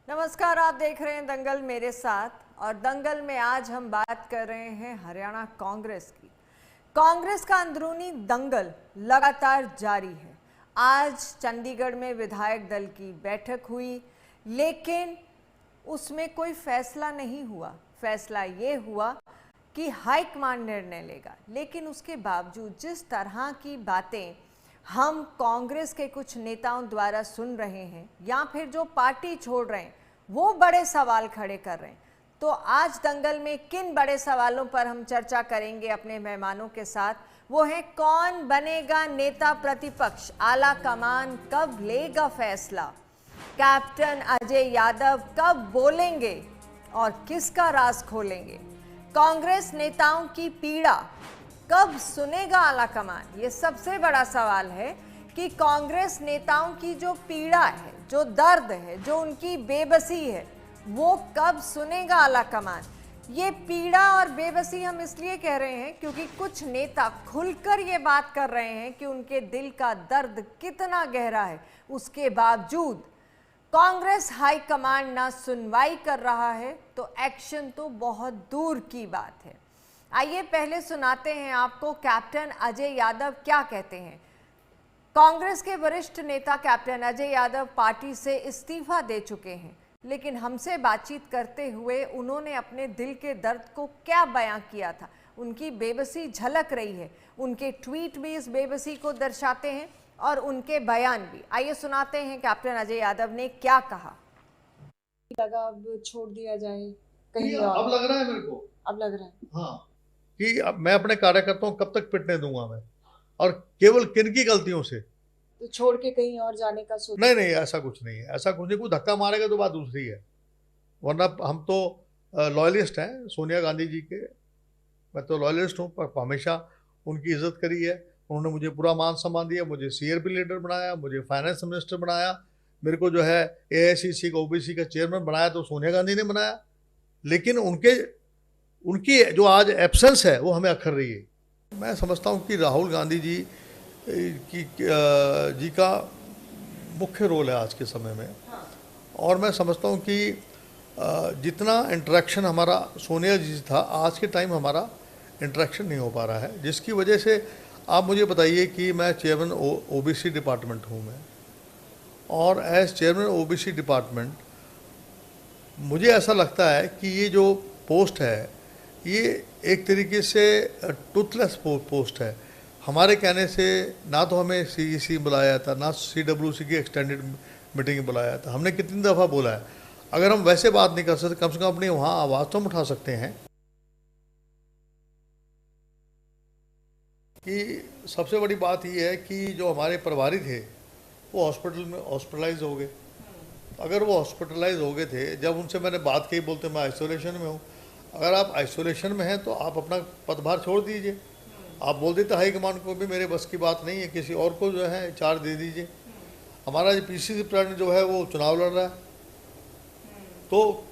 नमस्कार, आप देख रहे हैं दंगल मेरे साथ। और दंगल में आज हम बात कर रहे हैं हरियाणा कांग्रेस की। कांग्रेस का अंदरूनी दंगल लगातार जारी है। आज चंडीगढ़ में विधायक दल की बैठक हुई, लेकिन उसमें कोई फैसला नहीं हुआ। फैसला ये हुआ कि हाईकमान निर्णय लेगा, लेकिन उसके बावजूद जिस तरह की बातें हम कांग्रेस के कुछ नेताओं द्वारा सुन रहे हैं या फिर जो पार्टी छोड़ रहे हैं, वो बड़े सवाल खड़े कर रहे हैं। तो आज दंगल में किन बड़े सवालों पर हम चर्चा करेंगे अपने मेहमानों के साथ, वो है कौन बनेगा नेता प्रतिपक्ष, आला कमान कब लेगा फैसला, कैप्टन अजय यादव कब बोलेंगे और किसका राज खोलेंगे, कांग्रेस नेताओं की पीड़ा कब सुनेगा आलाकमान। ये सबसे बड़ा सवाल है कि कांग्रेस नेताओं की जो पीड़ा है, जो दर्द है, जो उनकी बेबसी है, वो कब सुनेगा आलाकमान। ये पीड़ा और बेबसी हम इसलिए कह रहे हैं क्योंकि कुछ नेता खुलकर ये बात कर रहे हैं कि उनके दिल का दर्द कितना गहरा है। उसके बावजूद कांग्रेस हाईकमान ना सुनवाई कर रहा है तो एक्शन तो बहुत दूर की बात है। आइए पहले सुनाते हैं आपको कैप्टन अजय यादव क्या कहते हैं। कांग्रेस के वरिष्ठ नेता कैप्टन अजय यादव पार्टी से इस्तीफा दे चुके हैं, लेकिन हमसे बातचीत करते हुए उन्होंने अपने दिल के दर्द को क्या बयां किया था। उनकी बेबसी झलक रही है, उनके ट्वीट भी इस बेबसी को दर्शाते हैं और उनके बयान भी। आइए सुनाते हैं कैप्टन अजय यादव ने क्या कहा। लगा अब छोड़ दिया जाए कहीं अब और। लग रहा है मेरे को। अब लग रहा है हाँ, कि अब मैं अपने कार्यकर्ताओं को कब तक पिटने दूंगा मैं, और केवल किन की गलतियों से। तो छोड़ के कहीं और जाने का सोच। नहीं नहीं, ऐसा कुछ नहीं है, ऐसा कुछ नहीं। कोई धक्का मारेगा तो बात दूसरी है, वरना हम तो लॉयलिस्ट हैं सोनिया गांधी जी के। मैं तो लॉयलिस्ट हूँ, पर हमेशा उनकी इज्जत करी है। उन्होंने मुझे पूरा मान सम्मान दिया, मुझे सीआरपी लीडर बनाया, मुझे फाइनेंस मिनिस्टर बनाया, मेरे को जो है एआईसीसी का ओबीसी का चेयरमैन बनाया तो सोनिया गांधी ने बनाया। लेकिन उनकी जो आज एब्सेंस है वो हमें अखर रही है। मैं समझता हूँ कि राहुल गांधी जी का मुख्य रोल है आज के समय में। और मैं समझता हूँ कि जितना इंटरेक्शन हमारा सोनिया जी से था, आज के टाइम हमारा इंटरेक्शन नहीं हो पा रहा है, जिसकी वजह से आप मुझे बताइए कि मैं चेयरमैन ओबीसी डिपार्टमेंट हूँ मैं, और एज चेयरमैन ओबीसी डिपार्टमेंट मुझे ऐसा लगता है कि ये जो पोस्ट है ये एक तरीके से टूथलेस पोस्ट है। हमारे कहने से ना तो हमें सीईसी बुलाया था, ना सीडब्ल्यूसी की एक्सटेंडेड मीटिंग बुलाया था। हमने कितनी दफ़ा बोला है, अगर हम वैसे बात नहीं कर सकते, कम से कम अपनी वहाँ आवाज़ तो हम उठा सकते हैं। कि सबसे बड़ी बात ये है कि जो हमारे प्रभारी थे वो हॉस्पिटल में हॉस्पिटलाइज हो गए। अगर वो हॉस्पिटलाइज हो गए थे, जब उनसे मैंने बात की, बोलते मैं आइसोलेशन में हूँ। अगर आप आइसोलेशन में हैं तो आप अपना पदभार छोड़ दीजिए। आप बोल देते हाईकमान को भी मेरे बस की बात नहीं है, किसी और को जो है चार्ज दे दीजिए। हमारा जो पीसीसी प्रेसिडेंट जो है वो चुनाव लड़ रहा है, तो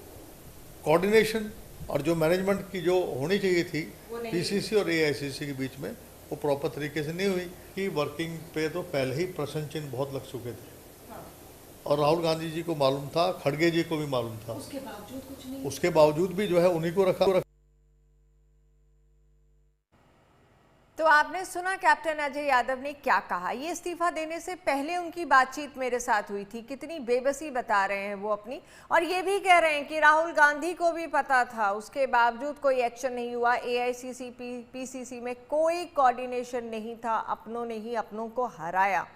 कोऑर्डिनेशन और जो मैनेजमेंट की जो होनी चाहिए थी पीसीसी और एआईसीसी के बीच में, वो प्रॉपर तरीके से नहीं हुई। कि वर्किंग पे तो पहले ही प्रश्न चिन्ह बहुत लग चुके थे, और राहुल गांधी जी को मालूम था, खड़गे जी को भी मालूम था। उसके बावजूद कुछ नहीं। उसके बावजूद भी जो है उन्हीं को रखा। तो आपने सुना कैप्टन अजय यादव ने क्या कहा। ये इस्तीफा देने से पहले उनकी बातचीत मेरे साथ हुई थी, कितनी बेबसी बता रहे हैं वो अपनी। और ये भी कह रहे हैं कि राहुल गांधी को भी पता था, उसके बावजूद कोई एक्शन नहीं हुआ। एआईसीसी पीसीसी में कोई कोऑर्डिनेशन नहीं था, अपनों ने ही अपनों को हराया।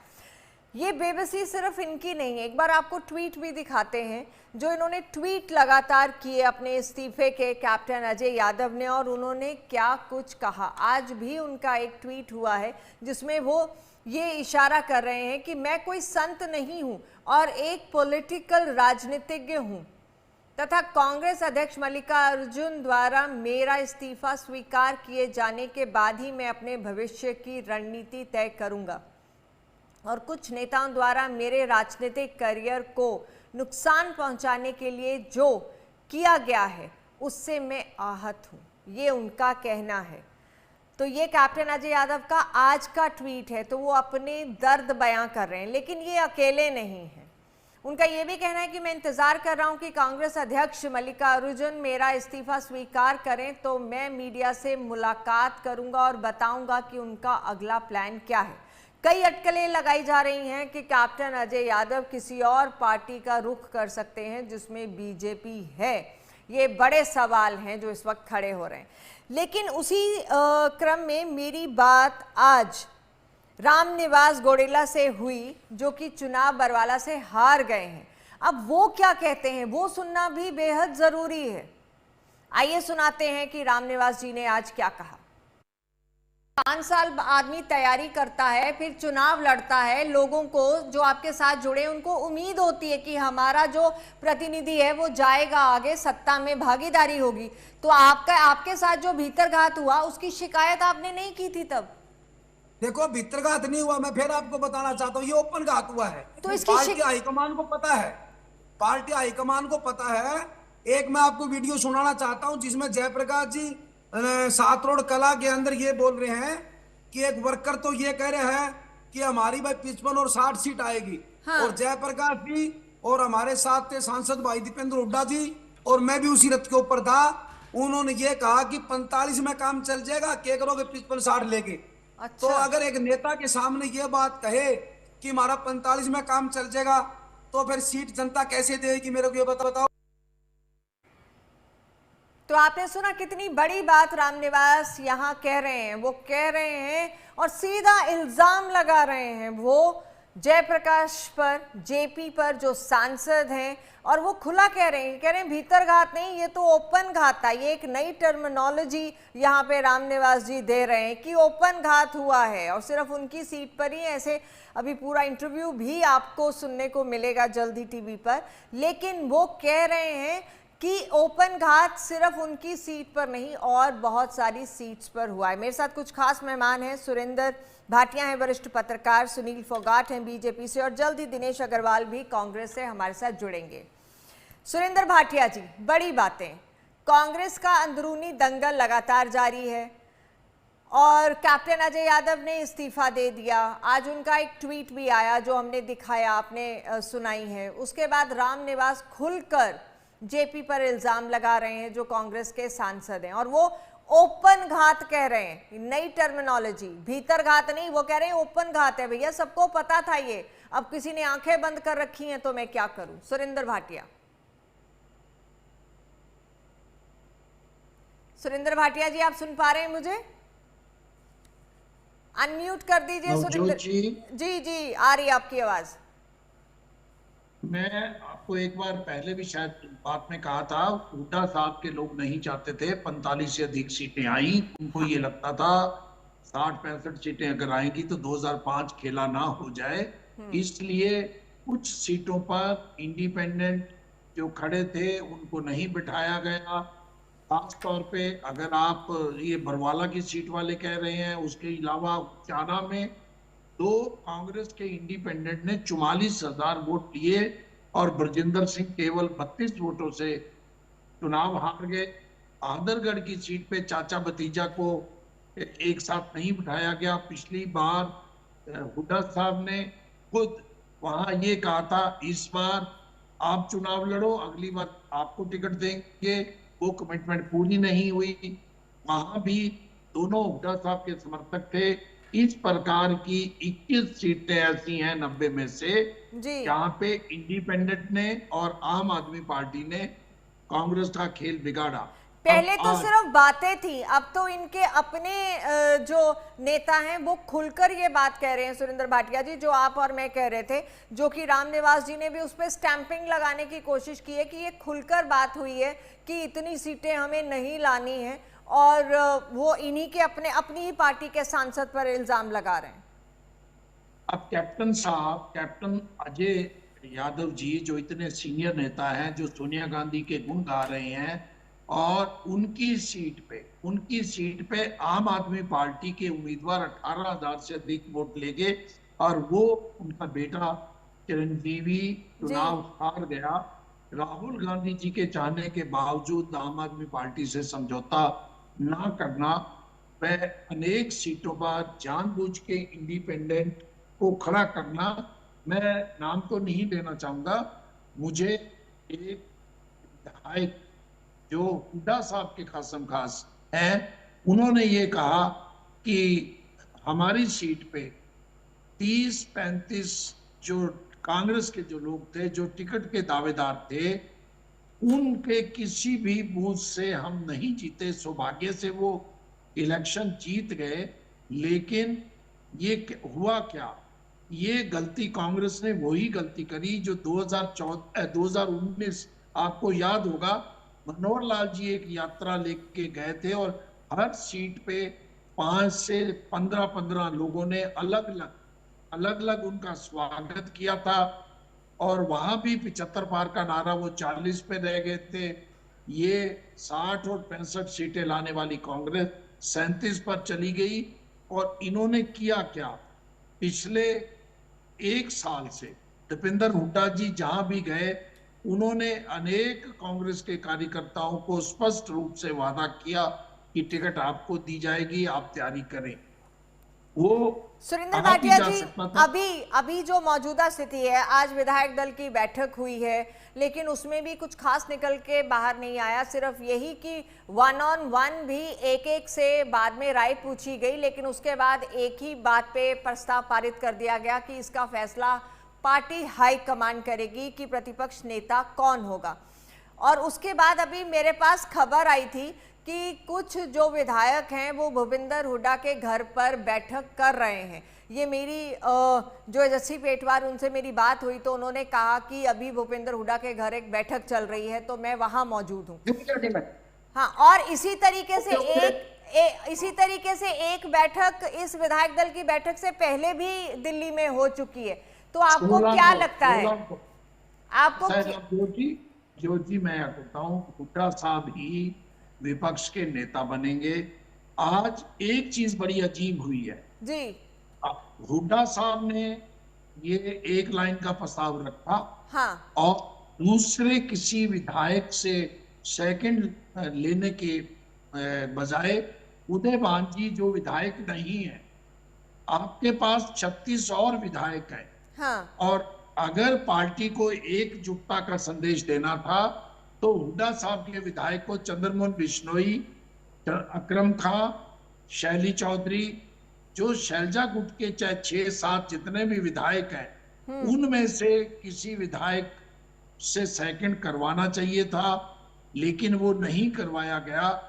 ये बेबसी सिर्फ इनकी नहीं है, एक बार आपको ट्वीट भी दिखाते हैं जो इन्होंने ट्वीट लगातार किए अपने इस्तीफे के, कैप्टन अजय यादव ने, और उन्होंने क्या कुछ कहा। आज भी उनका एक ट्वीट हुआ है जिसमें वो ये इशारा कर रहे हैं कि मैं कोई संत नहीं हूं और एक पॉलिटिकल राजनीतिज्ञ हूं, तथा कांग्रेस अध्यक्ष मल्लिकार्जुन द्वारा मेरा इस्तीफा स्वीकार किए जाने के बाद ही मैं अपने भविष्य की रणनीति तय करूंगा, और कुछ नेताओं द्वारा मेरे राजनीतिक करियर को नुकसान पहुंचाने के लिए जो किया गया है उससे मैं आहत हूं, ये उनका कहना है। तो ये कैप्टन अजय यादव का आज का ट्वीट है, तो वो अपने दर्द बयां कर रहे हैं। लेकिन ये अकेले नहीं हैं, उनका ये भी कहना है कि मैं इंतजार कर रहा हूं कि कांग्रेस अध्यक्ष मल्लिकार्जुन मेरा इस्तीफा स्वीकार करें तो मैं मीडिया से मुलाकात करूंगा और बताऊंगा कि उनका अगला प्लान क्या है। कई अटकलें लगाई जा रही हैं कि कैप्टन अजय यादव किसी और पार्टी का रुख कर सकते हैं जिसमें बीजेपी है। ये बड़े सवाल हैं जो इस वक्त खड़े हो रहे हैं। लेकिन उसी क्रम में मेरी बात आज रामनिवास गोडेला से हुई, जो कि चुनाव बरवाला से हार गए हैं। अब वो क्या कहते हैं वो सुनना भी बेहद जरूरी है। आइए सुनाते हैं कि रामनिवास जी ने आज क्या कहा। 5 साल आदमी तैयारी करता है, फिर चुनाव लड़ता है, लोगों को जो आपके साथ जुड़े उनको उम्मीद होती है कि हमारा जो प्रतिनिधि है वो जाएगा आगे, सत्ता में भागीदारी होगी। तो आपके साथ जो भीतरघात हुआ उसकी शिकायत आपने नहीं की थी तब? देखो, भीतरघात नहीं हुआ, मैं फिर आपको बताना चाहता हूँ, ये ओपन घात हुआ है। तो इसकी पार्टी हाईकमान को पता है, पार्टी हाईकमान को पता है। एक मैं आपको वीडियो सुनाना चाहता हूँ जिसमें जयप्रकाश जी 7 रोड कला के अंदर ये बोल रहे हैं कि एक वर्कर तो ये कह रहे हैं कि हमारी भाई 55 और 60 सीट आएगी। हाँ। और जयप्रकाश जी और हमारे साथ थे सांसद भाई दीपेंद्र हुड्डा जी, और मैं भी उसी रथ के ऊपर था। उन्होंने ये कहा कि 45 में काम चल जाएगा, क्या करोगे 55-60 लेके। अच्छा। तो अगर एक नेता के सामने ये बात कहे कि हमारा 45 में काम चल जाएगा तो फिर सीट जनता कैसे देगी, मेरे को ये बताओ। तो आपने सुना कितनी बड़ी बात रामनिवास यहाँ कह रहे हैं। वो कह रहे हैं और सीधा इल्जाम लगा रहे हैं वो जयप्रकाश पर, जेपी पर, जो सांसद हैं, और वो खुला कह रहे हैं भीतरघात नहीं, ये तो ओपन घात था। ये एक नई टर्मिनोलॉजी यहाँ पे रामनिवास जी दे रहे हैं कि ओपन घात हुआ है और सिर्फ उनकी सीट पर ही। ऐसे अभी पूरा इंटरव्यू भी आपको सुनने को मिलेगा जल्दी टीवी पर। लेकिन वो कह रहे हैं कि ओपन घात सिर्फ उनकी सीट पर नहीं और बहुत सारी सीट्स पर हुआ है। मेरे साथ कुछ खास मेहमान हैं। सुरेंद्र भाटिया हैं वरिष्ठ पत्रकार, सुनील फोगाट हैं बीजेपी से, और जल्द ही दिनेश अग्रवाल भी कांग्रेस से हमारे साथ जुड़ेंगे। सुरेंद्र भाटिया जी, बड़ी बातें, कांग्रेस का अंदरूनी दंगल लगातार जारी है और कैप्टन अजय यादव ने इस्तीफा दे दिया। आज उनका एक ट्वीट भी आया जो हमने दिखाया, आपने सुनाई है। उसके बाद रामनिवास खुलकर जेपी पर इल्जाम लगा रहे हैं जो कांग्रेस के सांसद हैं, और वो ओपन घात कह रहे हैं। नई टर्मिनोलॉजी, भीतर घात नहीं, वो कह रहे हैं ओपन घात है। भैया सबको पता था ये, अब किसी ने आंखें बंद कर रखी हैं तो मैं क्या करूं। सुरेंद्र भाटिया। सुरेंद्र भाटिया जी, आप सुन पा रहे हैं मुझे? अनम्यूट कर दीजिए सुरेंद्र जी। जी आ रही है आपकी आवाज। मैं आपको एक बार पहले भी शायद बात में कहा था, हुड्डा साहब के लोग नहीं चाहते थे 45 से अधिक सीटें आई। उनको ये लगता था 60-65 सीटें अगर आएंगी तो 2005 खेला ना हो जाए, इसलिए कुछ सीटों पर इंडिपेंडेंट जो खड़े थे उनको नहीं बिठाया गया। खास तौर पे अगर आप ये बरवाला की सीट वाले कह रहे हैं, उसके अलावा चारा में तो कांग्रेस के इंडिपेंडेंट ने 44,000 वोट लिए और ब्रजेंद्र सिंह केवल 32 वोटों से चुनाव हार गए। आदरगढ़ की सीट पे चाचा भतीजा को एक साथ नहीं बिठाया गया। पिछली बार हुड्डा साहब ने खुद वहां ये कहा था इस बार आप चुनाव लड़ो, अगली बार आपको टिकट देंगे। वो कमिटमेंट पूरी नहीं हुई। वहां भी दोनों हुड्डा साहब के समर्थक थे। इस प्रकार की 21 सीटें ऐसी हैं 90 में से जहां पे इंडिपेंडेंट ने और आम आदमी पार्टी ने कांग्रेस का खेल बिगाड़ा। पहले तो सिर्फ बातें थी, अब तो इनके अपने जो नेता हैं वो खुलकर ये बात कह रहे हैं। सुरेंद्र भाटिया जी, जो आप और मैं कह रहे थे, जो कि रामनिवास जी ने भी उस पर स्टैंपिंग लगाने की कोशिश की है कि ये खुलकर बात हुई है कि इतनी सीटें हमें नहीं लानी है, और वो इन्हीं के अपनी ही पार्टी के सांसद पर इल्जाम लगा रहे हैं। अब कैप्टन साहब, कैप्टन अजय यादव जी जो इतने सीनियर नेता हैं, जो सोनिया गांधी के गुण गा रहे हैं, और उनकी सीट पे आम आदमी पार्टी के उम्मीदवार 18,000 से अधिक वोट ले गए और वो उनका बेटा चिरंजीवी चुनाव हार गया। राहुल गांधी जी के चाहने के बावजूद आम आदमी पार्टी से समझौता ना करना, वह अनेक सीटों पर जानबूझ के इंडिपेंडेंट को खड़ा करना, मैं नाम तो नहीं लेना चाहूंगा, मुझे एक विधायक जो हुड्डा साहब के खासम खास हैं, उन्होंने ये कहा कि हमारी सीट पे 30-35 जो कांग्रेस के जो लोग थे, जो टिकट के दावेदार थे, उनके किसी भी बूथ से हम नहीं जीते। सौभाग्य से वो इलेक्शन जीत गए, लेकिन ये हुआ क्या, ये गलती कांग्रेस ने वही गलती करी जो 2019 आपको याद होगा, मनोहर लाल जी एक यात्रा लेके गए थे और हर सीट पे 5 से 15 लोगों ने अलग अलग उनका स्वागत किया था, और वहां भी 75 पार का नारा वो 40 पे रह गए थे। ये 60 और 65 सीटें लाने वाली कांग्रेस 37 पर चली गई। और इन्होंने किया क्या, पिछले 1 साल से दीपेंद्र हुड्डा जी जहां भी गए, उन्होंने अनेक कांग्रेस के कार्यकर्ताओं को स्पष्ट रूप से वादा किया कि टिकट आपको दी जाएगी, आप तैयारी करें। वो सुरेंद्र भाटिया जी, अभी जो मौजूदा स्थिति है, आज विधायक दल की बैठक हुई है, लेकिन उसमें भी कुछ खास निकल के बाहर नहीं आया। सिर्फ यही कि 1-on-1 भी एक से बाद में राय पूछी गई, लेकिन उसके बाद एक ही बात पे प्रस्ताव पारित कर दिया गया कि इसका फैसला पार्टी हाईकमान करेगी कि प्रतिपक्ष नेता कौन होगा। और उसके बाद अभी मेरे पास खबर आई थी कि कुछ जो विधायक हैं वो भूपिंदर हुड्डा के घर पर बैठक कर रहे हैं। ये मेरी जो यशस्वी पेटवार, उनसे मेरी बात हुई तो उन्होंने कहा कि अभी भूपिंदर हुड्डा के घर एक बैठक चल रही है, तो मैं वहां मौजूद हूँ। हाँ, और इसी तरीके से एक बैठक इस विधायक दल की बैठक से पहले भी दिल्ली में हो चुकी है। तो आपको क्या लगता है, आपको ज्योति, मैं कहता हूँ हुड्डा साहब ही विपक्ष के नेता बनेंगे। आज एक चीज बड़ी अजीब हुई है जी, हुड्डा साहब ने ये एक लाइन का प्रस्ताव रखा, हाँ, और दूसरे किसी विधायक से सेकंड लेने के बजाय उदय भान जी जो विधायक नहीं है, आपके पास 36 और विधायक हैं, हाँ, और अगर पार्टी को एकजुटता का संदेश देना था तो हुड्डा साहब के विधायक को चंद्रमोहन बिश्नोई, अकरम खां, शैली चौधरी, जो शैलजा गुट के चाहे 6-7 जितने भी विधायक हैं, उनमें से किसी विधायक से सेकंड करवाना चाहिए था, लेकिन वो नहीं करवाया गया।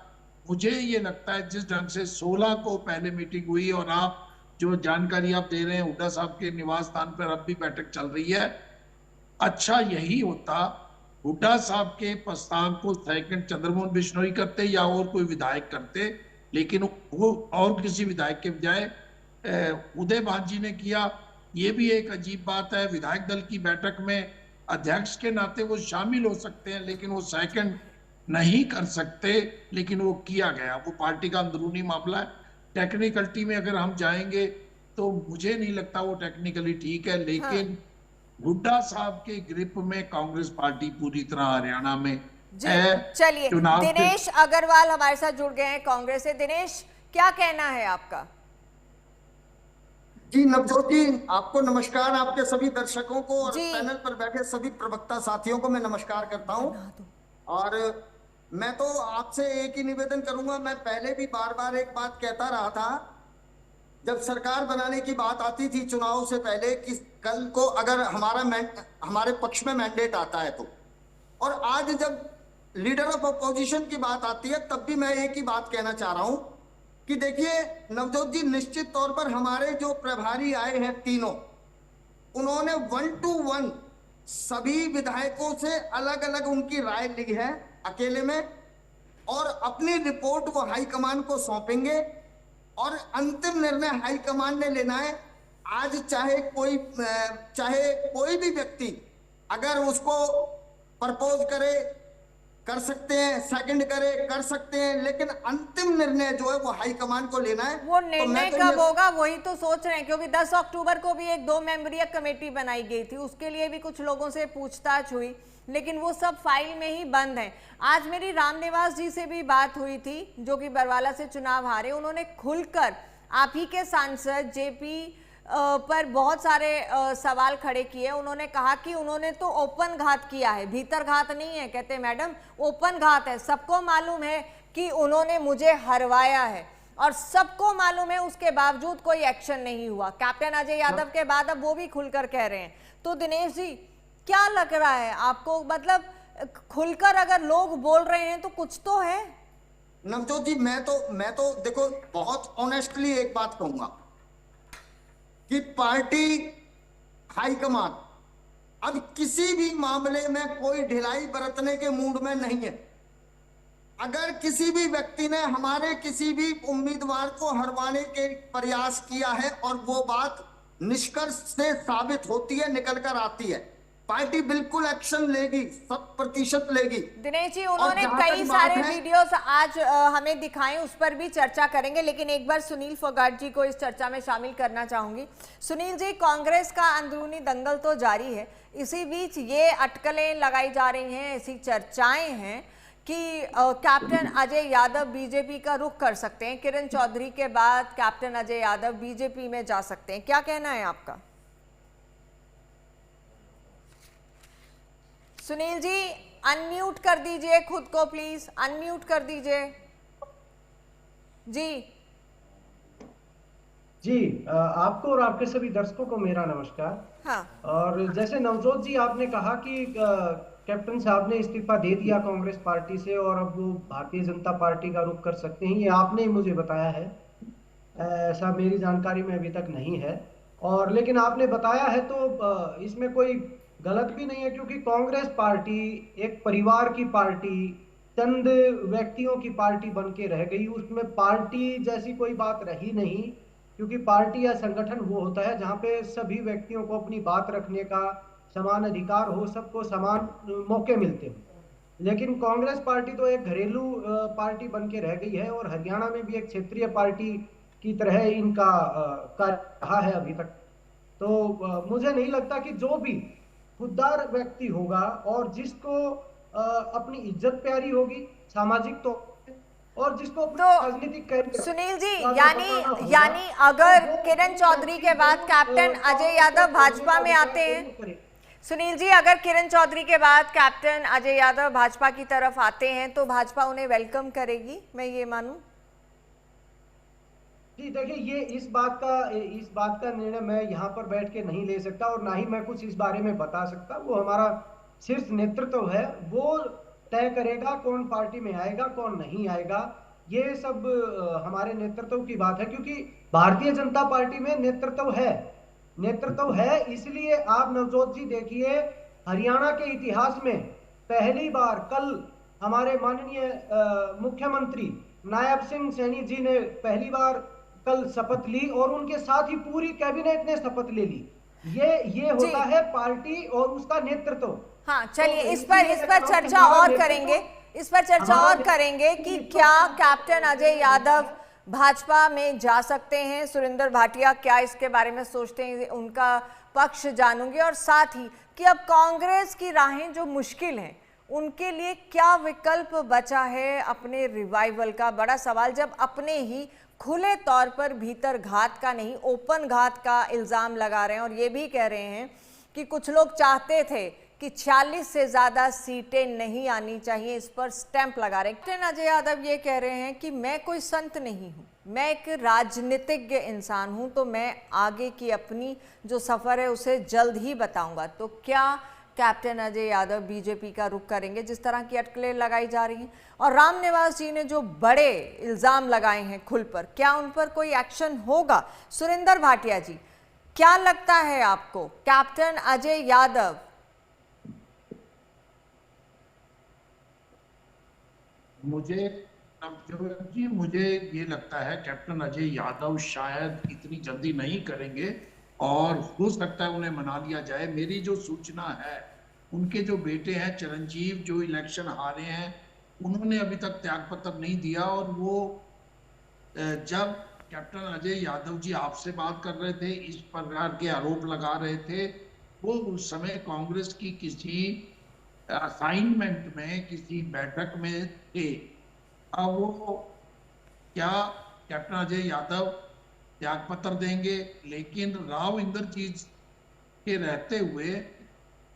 मुझे ये लगता है जिस ढंग से 16 को पहले मीटिंग हुई और आप जो जानकारी आप दे रहे हैं हुड्डा साहब के निवास स्थान पर अब भी बैठक चल रही है, अच्छा यही होता हुड्डा साहब के प्रस्ताव को सेकंड चंद्रमोहन बिश्नोई करते या और कोई विधायक करते, लेकिन वो और किसी विधायक के बजाय उदय भान जी ने किया। ये भी एक अजीब बात है, विधायक दल की बैठक में अध्यक्ष के नाते वो शामिल हो सकते हैं, लेकिन वो सेकंड नहीं कर सकते, लेकिन वो किया गया। वो पार्टी का अंदरूनी मामला है। टेक्निकलिटी में अगर हम जाएंगे तो मुझे नहीं लगता वो टेक्निकली ठीक है, लेकिन हुड्डा साहब के ग्रिप में कांग्रेस पार्टी पूरी तरह हरियाणा में है। चलिए, दिनेश अग्रवाल हमारे साथ जुड़ गए हैं कांग्रेस से। दिनेश, क्या कहना है आपका? जी नवजोत जी, आपको नमस्कार, आपके सभी दर्शकों को और पैनल पर बैठे सभी प्रवक्ता साथियों को मैं नमस्कार करता हूं। और मैं तो आपसे एक ही निवेदन करूंगा, मैं पहले भी बार बार एक बात कहता रहा था, जब सरकार बनाने की बात आती थी चुनाव से पहले, कि कल को अगर हमारे पक्ष में मैंडेट आता है तो, और आज जब लीडर ऑफ अपोजिशन की बात आती है तब भी मैं एक ही बात कहना चाह रहा हूं कि देखिए नवजोत जी, निश्चित तौर पर हमारे जो प्रभारी आए हैं तीनों, उन्होंने 1-to-1 सभी विधायकों से अलग अलग उनकी राय ली है अकेले में, और अपनी रिपोर्ट वो हाईकमान को सौंपेंगे और अंतिम निर्णय हाईकमान ने लेना है। आज चाहे कोई भी व्यक्ति अगर उसको प्रपोज करे, कर सकते हैं, सेकंड करे, कर सकते हैं, लेकिन अंतिम निर्णय जो है वो हाईकमान को लेना है। वो निर्णय कब होगा वही तो सोच रहे हैं, क्योंकि 10 अक्टूबर को भी एक 2 मेंबरीय कमेटी बनाई गई थी, उसके लिए भी कुछ लोगों से पूछताछ हुई, लेकिन वो सब फाइल में ही बंद है। आज मेरी रामनिवास जी से भी बात हुई थी, जो कि बरवाला से चुनाव हारे। उन्होंने खुलकर आप ही के सांसद जेपी पर बहुत सारे सवाल खड़े किए। उन्होंने कहा कि उन्होंने तो ओपन घात किया है, भीतर घात नहीं है। कहते मैडम ओपन घात है, सबको मालूम है कि उन्होंने मुझे हरवाया है और सबको मालूम है, उसके बावजूद कोई एक्शन नहीं हुआ। कैप्टन अजय यादव के बाद अब वो भी खुलकर कह रहे हैं। तो दिनेश जी क्या लग रहा है आपको, मतलब खुलकर अगर लोग बोल रहे हैं तो कुछ तो है? नवजोत जी, मैं तो देखो बहुत ऑनेस्टली एक बात कहूंगा कि पार्टी हाईकमान अब किसी भी मामले में कोई ढिलाई बरतने के मूड में नहीं है। अगर किसी भी व्यक्ति ने हमारे किसी भी उम्मीदवार को हरवाने के प्रयास किया है और वो बात निष्कर्ष से साबित होती है, निकल कर आती है, पार्टी बिल्कुल एक्शन लेगी, 100% लेगी। दिनेश जी उन्होंने कई सारे वीडियोस आज हमें दिखाए, उस पर भी चर्चा करेंगे, लेकिन एक बार सुनील फोगाट जी को इस चर्चा में शामिल करना चाहूंगी। सुनील जी, कांग्रेस का अंदरूनी दंगल तो जारी है, इसी बीच ये अटकलें लगाई जा रही हैं, ऐसी चर्चाएं हैं कि कैप्टन अजय यादव बीजेपी का रुख कर सकते हैं। किरण चौधरी के बाद कैप्टन अजय यादव बीजेपी में जा सकते हैं, क्या कहना है आपका? सुनील जी अनम्यूट कर दीजिए खुद को, प्लीज अनम्यूट कर दीजिए। जी आपको और आपके सभी दर्शकों को मेरा नमस्कार। हाँ। और जैसे नवजोत जी आपने कहा कि कैप्टन साहब ने इस्तीफा दे दिया कांग्रेस पार्टी से और अब वो भारतीय जनता पार्टी का रुख कर सकते हैं, ये आपने ही मुझे बताया है, ऐसा मेरी जानकारी में अभी तक नहीं है। और लेकिन आपने बताया है तो इसमें कोई गलत भी नहीं है, क्योंकि कांग्रेस पार्टी एक परिवार की पार्टी, चंद व्यक्तियों की पार्टी बन के रह गई, उसमें पार्टी जैसी कोई बात रही नहीं। क्योंकि पार्टी या संगठन वो होता है जहाँ पे सभी व्यक्तियों को अपनी बात रखने का समान अधिकार हो, सबको समान मौके मिलते हो। लेकिन कांग्रेस पार्टी तो एक घरेलू पार्टी बन के रह गई है और हरियाणा में भी एक क्षेत्रीय पार्टी की तरह इनका कार्य रहा है अभी तक। तो मुझे नहीं लगता कि जो भी खुददार व्यक्ति होगा और जिसको अपनी इज्जत प्यारी होगी सामाजिक तो और जिसको तो राजनीतिक सुनील जी यानी अगर किरण चौधरी के बाद कैप्टन अजय यादव भाजपा में आते हैं, सुनील जी अगर किरण चौधरी के बाद कैप्टन अजय यादव भाजपा की तरफ आते हैं तो भाजपा उन्हें वेलकम करेगी, मैं ये मानूं? जी देखिए, ये इस बात का निर्णय मैं यहाँ पर बैठ के नहीं ले सकता और ना ही मैं कुछ इस बारे में बता सकता। वो हमारा शीर्ष नेतृत्व है, वो तय करेगा कौन पार्टी में आएगा कौन नहीं आएगा। ये सब हमारे नेतृत्व की बात है, क्योंकि भारतीय जनता पार्टी में नेतृत्व है। इसलिए आप नवजोत जी देखिए, हरियाणा के इतिहास में पहली बार कल हमारे माननीय मुख्यमंत्री नायब सिंह सैनी जी ने पहली बार कल शपथ ली और उनके साथ ही पूरी कैबिनेट ने शपथ ले ली। ये होता है पार्टी और उसका नेतृत्व। हाँ चलिए, इस पर चर्चा और करेंगे कि क्या कैप्टन अजय यादव भाजपा में जा सकते हैं, सुरेंद्र भाटिया क्या इसके बारे में सोचते हैं, उनका पक्ष जानूंगी। और साथ ही कि अब कांग्रेस की राहें जो मुश्किल हैं उनके लिए क्या विकल्प बचा है अपने रिवाइवल का, बड़ा सवाल। जब अपने ही खुले तौर पर भीतर घात का नहीं ओपन घात का इल्जाम लगा रहे हैं और ये भी कह रहे हैं कि कुछ लोग चाहते थे कि 46 से ज्यादा सीटें नहीं आनी चाहिए, इस पर स्टैंप लगा रहे हैं। कैप्टन अजय यादव ये कह रहे हैं कि मैं कोई संत नहीं हूं, मैं एक राजनीतिज्ञ इंसान हूं, तो मैं आगे की अपनी जो सफर है उसे जल्द ही बताऊंगा। तो क्या कैप्टन अजय यादव बीजेपी का रुख करेंगे, जिस तरह की अटकलें लगाई जा रही हैं? और रामनिवास जी ने जो बड़े इल्जाम लगाए हैं खुल पर, क्या उन पर कोई एक्शन होगा? सुरेंद्र भाटिया जी, क्या लगता है आपको, कैप्टन अजय यादव मुझे ये लगता है कैप्टन अजय यादव शायद इतनी जल्दी नहीं करेंगे और हो सकता है उन्हें मना लिया जाए। मेरी जो सूचना है, उनके जो बेटे हैं चिरंजीव जो इलेक्शन हारे हैं, उन्होंने अभी तक त्यागपत्र नहीं दिया और वो जब कैप्टन अजय यादव जी आपसे बात कर रहे थे, इस प्रकार के आरोप लगा रहे थे, वो उस समय कांग्रेस की किसी असाइनमेंट में किसी बैठक में थे। अब वो क्या कैप्टन अजय यादव त्यागपत्र देंगे, लेकिन राव इंद्रजीत के रहते हुए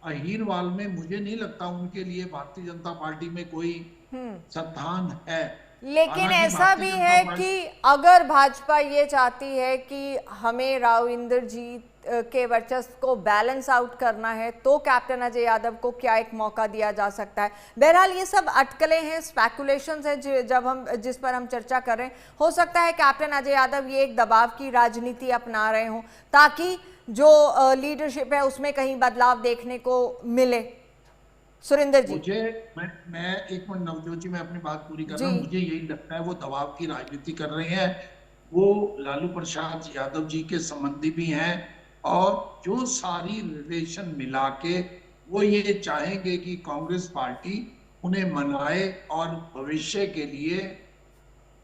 अहीरवाल में मुझे नहीं लगता उनके लिए भारतीय जनता पार्टी में कोई स्थान है। लेकिन ऐसा भी है कि अगर भाजपा ये चाहती है कि हमें राव इंद्रजीत के वर्चस्व को बैलेंस आउट करना है तो कैप्टन अजय यादव को क्या एक मौका दिया जा सकता है। बहरहाल ये सब अटकलें हैं, स्पेकुलेशंस हैं जिस पर हम चर्चा कर रहे हैं। हो सकता है कैप्टन अजय यादव ये एक दबाव की राजनीति अपना रहे हों ताकि जो लीडरशिप है उसमें कहीं बदलाव देखने को मिले। सुरेंद्र जी, मैं एक मिनट नवजोत जी, मैं अपनी बात पूरी कर रहा हूँ। मुझे यही लगता है वो दबाव की राजनीति कर रहे हैं। वो लालू प्रसाद यादव जी के संबंधी भी हैं और जो सारी रिलेशन मिला के वो ये चाहेंगे कि कांग्रेस पार्टी उन्हें मनाए और भविष्य के लिए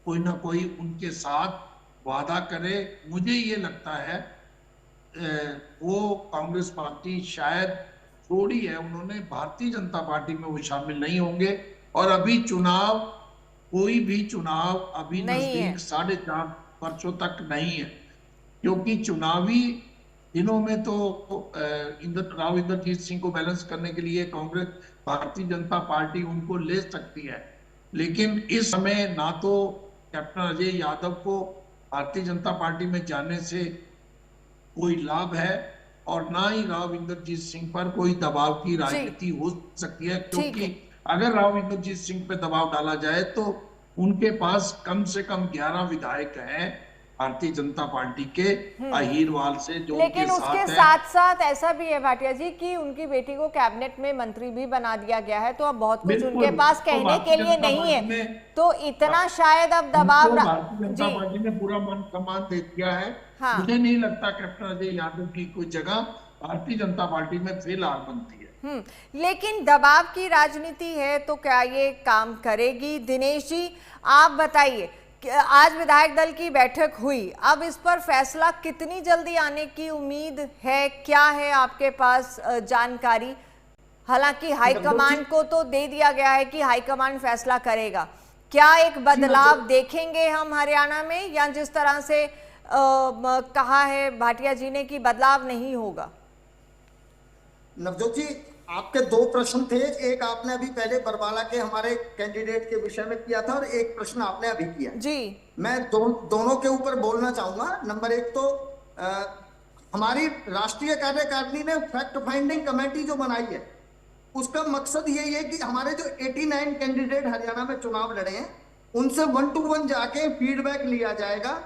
कोई ना कोई उनके साथ वादा करे। मुझे ये लगता है वो कांग्रेस पार्टी शायद थोड़ी है, उन्होंने भारतीय जनता पार्टी में वो शामिल नहीं होंगे। और अभी चुनाव, कोई भी चुनाव अभी नजदीक 4.5 वर्षों तक नहीं है, क्योंकि चुनावी दिनों में तो राव इंद्रजीत सिंह को बैलेंस करने के लिए कांग्रेस, भारतीय जनता पार्टी उनको ले सकती है। लेकिन इस समय ना तो कैप्टन अजय यादव को भारतीय जनता पार्टी में जाने से कोई लाभ है और ना ही राव इंद्रजीत सिंह पर कोई दबाव की राजनीति हो सकती है, क्योंकि अगर राव इंद्रजीत सिंह पे दबाव डाला जाए तो उनके पास कम से कम 11 विधायक हैं भारतीय जनता पार्टी के अहीरवाल से, जो लेकिन उसके साथ साथ ऐसा भी है भाटिया जी कि उनकी बेटी को कैबिनेट में मंत्री भी बना दिया गया है, तो अब बहुत कुछ उनके पास कहने के लिए नहीं है, तो इतना शायद अब दबाव भारतीय जनता पार्टी ने पूरा मान सम्मान दे दिया है। मुझे नहीं लगता कैप्टन अजय यादव की कोई जगह भारतीय जनता पार्टी में फिलहाल बनती है। लेकिन दबाव की राजनीति है तो क्या ये काम करेगी? दिनेश जी आप बताइए, आज विधायक दल की बैठक हुई, अब इस पर फैसला कितनी जल्दी आने की उम्मीद है? क्या है आपके पास जानकारी? हालांकि हाईकमान को तो दे दिया गया है कि हाईकमान फैसला करेगा। क्या एक बदलाव देखेंगे हम हरियाणा में, या जिस तरह से कहा है भाटिया जी ने कि बदलाव नहीं होगा? नवजोत जी, आपके 2 प्रश्न थे। एक आपने अभी पहले बरवाला के हमारे कैंडिडेट के विषय में किया था और एक प्रश्न आपने अभी किया जी। मैं दोनों के ऊपर बोलना चाहूंगा। नंबर 1 तो हमारी राष्ट्रीय कार्यकारिणी ने फैक्ट फाइंडिंग कमेटी जो बनाई है, उसका मकसद यही है कि हमारे जो 89 कैंडिडेट हरियाणा में चुनाव लड़े हैं उनसे 1 to 1 जाके फीडबैक लिया जाएगा।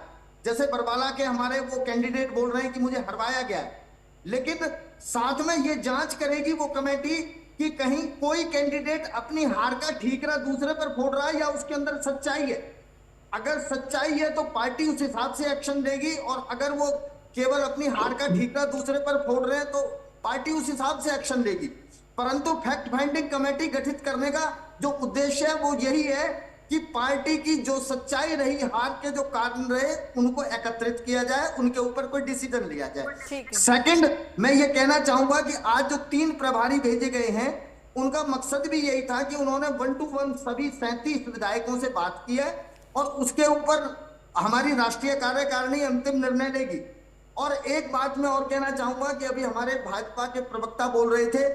जैसे बरवाला के हमारे वो कैंडिडेट बोल रहे हैं कि मुझे हरवाया गया है, लेकिन साथ में ये जांच करेगी वो कमेटी कि कहीं कोई कैंडिडेट अपनी हार का ठीकरा दूसरे पर फोड़ रहा है या उसके अंदर सच्चाई है। अगर सच्चाई है तो पार्टी उस हिसाब से एक्शन लेगी, और अगर वो केवल अपनी हार का ठीकरा दूसरे पर फोड़ रहे हैं तो पार्टी उस हिसाब से एक्शन लेगी। परंतु फैक्ट फाइंडिंग कमेटी गठित करने का जो उद्देश्य है वो यही है कि पार्टी की जो सच्चाई रही, हार के जो कारण रहे, उनको एकत्रित किया जाए, उनके ऊपर कोई डिसीजन लिया जाए। सेकंड, मैं ये कहना चाहूंगा कि आज जो 3 प्रभारी भेजे गए हैं उनका मकसद भी यही था कि उन्होंने 1 to 1 सभी 37 विधायकों से बात की है और उसके ऊपर हमारी राष्ट्रीय कार्यकारिणी अंतिम निर्णय लेगी। और एक बात मैं और कहना चाहूंगा कि अभी हमारे भाजपा के प्रवक्ता बोल रहे थे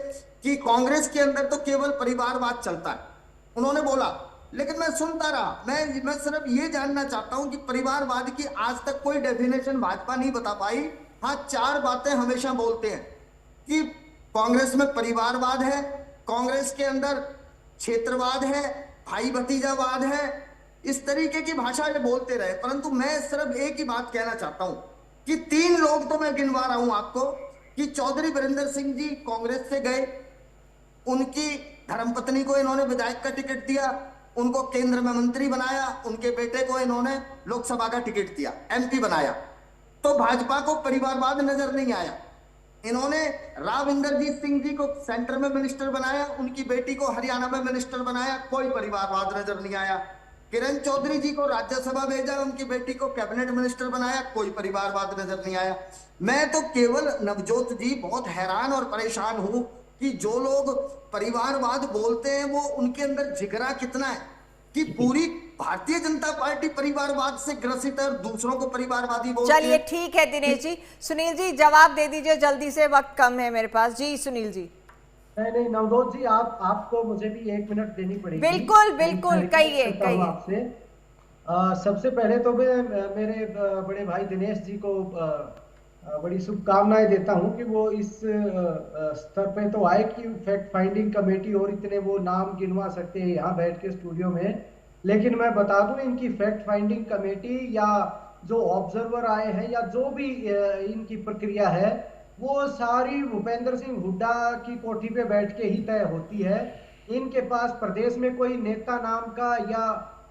कि कांग्रेस के अंदर तो केवल परिवारवाद चलता है, उन्होंने बोला, लेकिन मैं सुनता रहा। मैं सिर्फ ये जानना चाहता हूं कि परिवारवाद की आज तक कोई डेफिनेशन भाजपा नहीं बता पाई। हाँ, 4 बातें हमेशा बोलते हैं कि कांग्रेस में परिवारवाद है, कांग्रेस के अंदर क्षेत्रवाद है, भाई भतीजावाद है, इस तरीके की भाषा ये बोलते रहे। परंतु मैं सिर्फ एक ही बात कहना चाहता हूं कि 3 लोग तो मैं गिनवा रहा हूं आपको कि चौधरी वीरेंद्र सिंह जी कांग्रेस से गए, उनकी धर्मपत्नी को इन्होंने विधायक का टिकट दिया, उनको केंद्र में मंत्री बनाया, उनके बेटे को इन्होंने लोकसभा का टिकट दिया, एमपी बनाया, तो भाजपा को परिवारवाद नजर नहीं आया। इन्होंने राव इंद्रजीत सिंह जी को सेंटर में मिनिस्टर बनाया, उनकी बेटी को हरियाणा में मिनिस्टर बनाया, कोई परिवारवाद नजर नहीं आया। किरण चौधरी जी को राज्यसभा भेजा, उनकी बेटी को कैबिनेट मिनिस्टर बनाया, कोई परिवारवाद नजर नहीं आया। मैं तो केवल नवजोत जी बहुत हैरान और परेशान हूं कि जो लोग परिवारवाद बोलते हैं वो उनके अंदर जिगरा कितना है कि पूरी भारतीय जनता पार्टी परिवारवाद से ग्रसित है और दूसरों को परिवारवादी बोलती है। चलिए ठीक है दिनेश जी। सुनील जी जवाब दे दीजिए जल्दी से, वक्त कम है मेरे पास। जी सुनील जी। नहीं नवजोत जी, आपको मुझे भी 1 मिनट देनी पड़ेगी। बिल्कुल बिल्कुल, कहिए कहिए। आपसे सबसे पहले तो मैं मेरे बड़े भाई दिनेश जी को बड़ी शुभकामनाएं देता हूं कि वो इस स्तर पे तो आए कि फैक्ट फाइंडिंग कमेटी और इतने वो नाम गिनवा सकते हैं यहाँ बैठ के स्टूडियो में। लेकिन मैं बता दूं, इनकी फैक्ट फाइंडिंग कमेटी या जो ऑब्जर्वर आए हैं या जो भी इनकी प्रक्रिया है, वो सारी भूपेंद्र सिंह हुड्डा की कोठी पे बैठ के ही तय होती है। इनके पास प्रदेश में कोई नेता नाम का या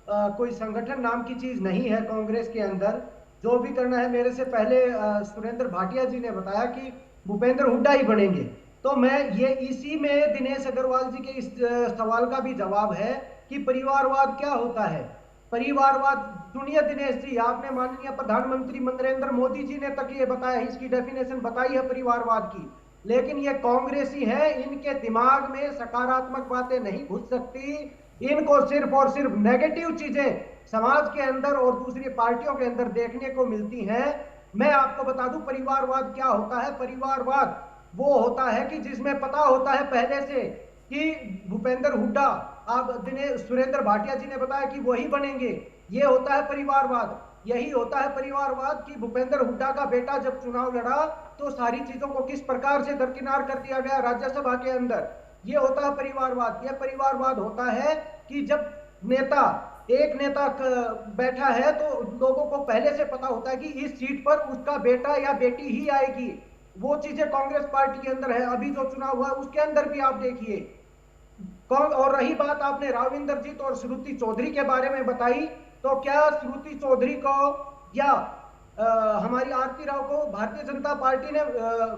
कोई संगठन नाम की चीज नहीं है कांग्रेस के अंदर। जो भी करना है, मेरे से पहले सुरेंद्र भाटिया जी ने बताया कि भूपेंद्र हुड्डा ही बनेंगे, तो मैं ये इसी में दिनेश अग्रवाल जी के इस सवाल का भी जवाब है कि परिवारवाद क्या होता है। परिवारवाद सुनिए दिनेश जी, आपने माननीय प्रधानमंत्री नरेंद्र मोदी जी ने तक ये बताया, इसकी डेफिनेशन बताई है परिवारवाद की, लेकिन ये कांग्रेसी है, इनके दिमाग में सकारात्मक बातें नहीं घुस सकती। इनको सिर्फ और सिर्फ नेगेटिव चीजें समाज के अंदर और दूसरी पार्टियों के अंदर देखने को मिलती हैं। मैं आपको बता दूं परिवारवाद क्या होता है। परिवारवाद वो होता है कि जिसमें पता होता है पहले से कि भूपेंद्र हुड्डा, आप दिनेश सुरेंद्र भाटिया जी ने बताया कि वही बनेंगे, ये होता है परिवारवाद। यही होता है परिवारवाद कि भूपेंद्र हुड्डा का बेटा जब चुनाव लड़ा तो सारी चीजों को किस प्रकार से दरकिनार कर दिया गया राज्यसभा के अंदर, ये होता है परिवारवाद। यह परिवारवाद होता है कि जब एक नेता बैठा है तो लोगों को पहले से पता होता है कि इस सीट पर उसका बेटा या बेटी ही आएगी। वो चीजें कांग्रेस पार्टी के अंदर है। अभी जो चुनाव हुआ उसके अंदर भी आप देखिए। और रही बात आपने राव इंद्रजीत और श्रुति चौधरी के बारे में बताई, तो क्या श्रुति चौधरी को या हमारी आरती राव को भारतीय जनता पार्टी ने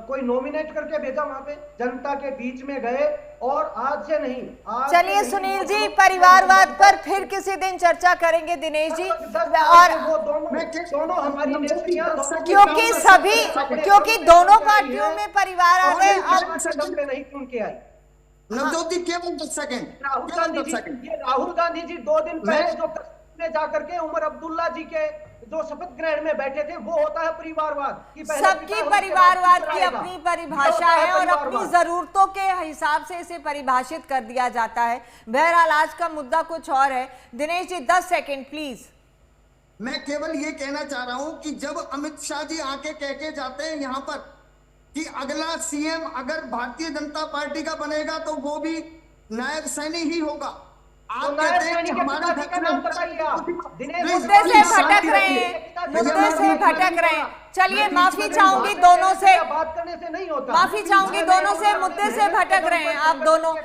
कोई नॉमिनेट करके भेजा वहां पे? जनता के बीच में गए और आज से नहीं। चलिए सुनील जी, परिवारवाद पर फिर किसी दिन चर्चा करेंगे दिनेश जी। और वो दोनों हमारी क्योंकि दोनों पार्टियों में परिवार आ गए। नहीं सुन के आई नवजोत जी, केवल 10 सेकंड। राहुल गांधी जी 2 दिन पहले जो में जाकर के उमर अब्दुल्ला जी के जो शपथ ग्रहण में बैठे थे, वो होता है परिवारवाद। सबकी परिवारवाद की अपनी परिभाषा है और अपनी जरूरतों के हिसाब से इसे परिभाषित कर दिया जाता है। बहरहाल आज का मुद्दा कुछ और है। Dinesh ji 10 second please. मैं केवल ये कहना चाह रहा हूं कि जब अमित शाह जी आके कह के जाते हैं यहाँ पर कि अगला सीएम अगर भारतीय जनता पार्टी का बनेगा तो वो भी नायब सैनी ही होगा। आप कहते हैं कि हमारा मुद्दे से भटक रहे हैं। चलिए माफी चाहूंगी दोनों से, माफी चाहूंगी दोनों से, मुद्दे से भटक रहे हैं आप दोनों।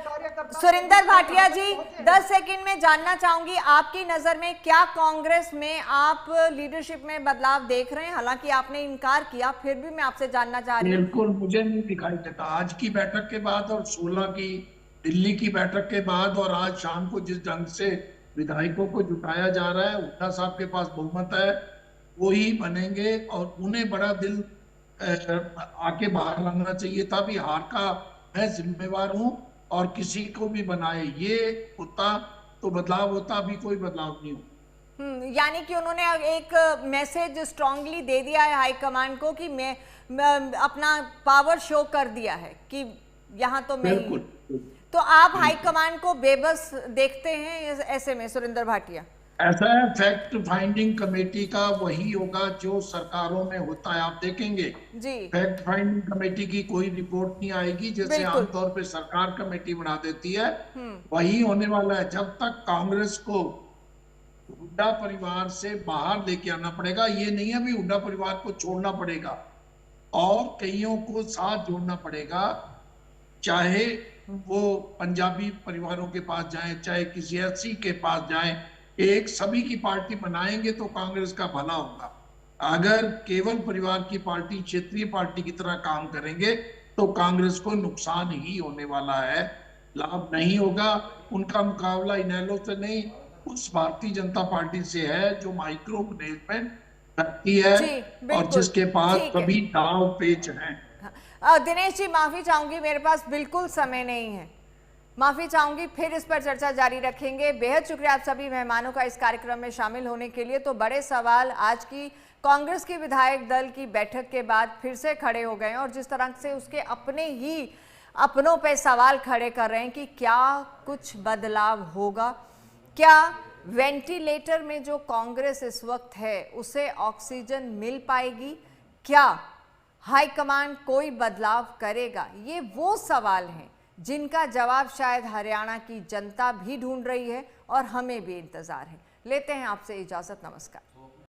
सुरेंद्र भाटिया जी 10 सेकंड में जानना चाहूंगी, आपकी नजर में क्या कांग्रेस में आप लीडरशिप में बदलाव देख रहे हैं? हालांकि आपने इनकार किया, फिर भी मैं आपसे जानना चाह रही हूँ। बिल्कुल मुझे नहीं दिखाई देता। आज की बैठक के बाद और 16 की दिल्ली की बैठक के बाद और आज शाम को जिस ढंग से विधायकों को जुटाया जा रहा है, हुड्डा साहब के पास बहुमत है, वो ही बनेंगे और उन्हें बड़ा दिल आके बाहर लाना चाहिए था भी हार का मैं जिम्मेवार हूं और किसी को भी बनाए। ये होता तो बदलाव होता, अभी कोई बदलाव नहीं हो। यानी कि उन्होंने एक मैसेज स्ट्रांगली दे दिया है हाईकमांड को कि मैं अपना पावर शो कर दिया है कि यहाँ तो मैं ही। तो आप हाईकमांड को बेबस देखते हैं ऐसे में सुरेंद्र भाटिया? ऐसा है, फैक्ट फाइंडिंग कमेटी का वही होगा जो सरकारों में होता है। आप देखेंगे जी, फैक्ट फाइंडिंग कमेटी की कोई रिपोर्ट नहीं आएगी, जैसे आमतौर पे सरकार कमेटी बना देती है, वही होने वाला है। जब तक कांग्रेस को हुड्डा परिवार से बाहर लेके आना पड़ेगा, ये नहीं है भी हुड्डा परिवार को छोड़ना पड़ेगा और कईयों को साथ जोड़ना पड़ेगा, चाहे वो पंजाबी परिवारों के पास जाएं, चाहे किसी एससी के पास जाएं, एक सभी की पार्टी बनाएंगे तो कांग्रेस का भला होगा। अगर केवल परिवार की पार्टी क्षेत्रीय पार्टी की तरह काम करेंगे तो कांग्रेस को नुकसान ही होने वाला है, लाभ नहीं होगा। उनका मुकाबला इनेलो से नहीं, उस भारतीय जनता पार्टी से है जो माइक्रो मैनेजमेंट करती है और जिसके पास सभी दाव पेच हैं। दिनेश जी माफी चाहूंगी, मेरे पास बिल्कुल समय नहीं है। माफी चाहूंगी, फिर इस पर चर्चा जारी रखेंगे। बेहद शुक्रिया आप सभी मेहमानों का इस कार्यक्रम में शामिल होने के लिए। तो बड़े सवाल आज की कांग्रेस की विधायक दल की बैठक के बाद फिर से खड़े हो गए हैं और जिस तरह से उसके अपनों पे सवाल खड़े कर रहे हैं कि क्या कुछ बदलाव होगा, क्या वेंटिलेटर में जो कांग्रेस इस वक्त है उसे ऑक्सीजन मिल पाएगी, क्या हाईकमान कोई बदलाव करेगा। ये वो सवाल हैं जिनका जवाब शायद हरियाणा की जनता भी ढूंढ रही है और हमें भी इंतजार है। लेते हैं आपसे इजाजत, नमस्कार।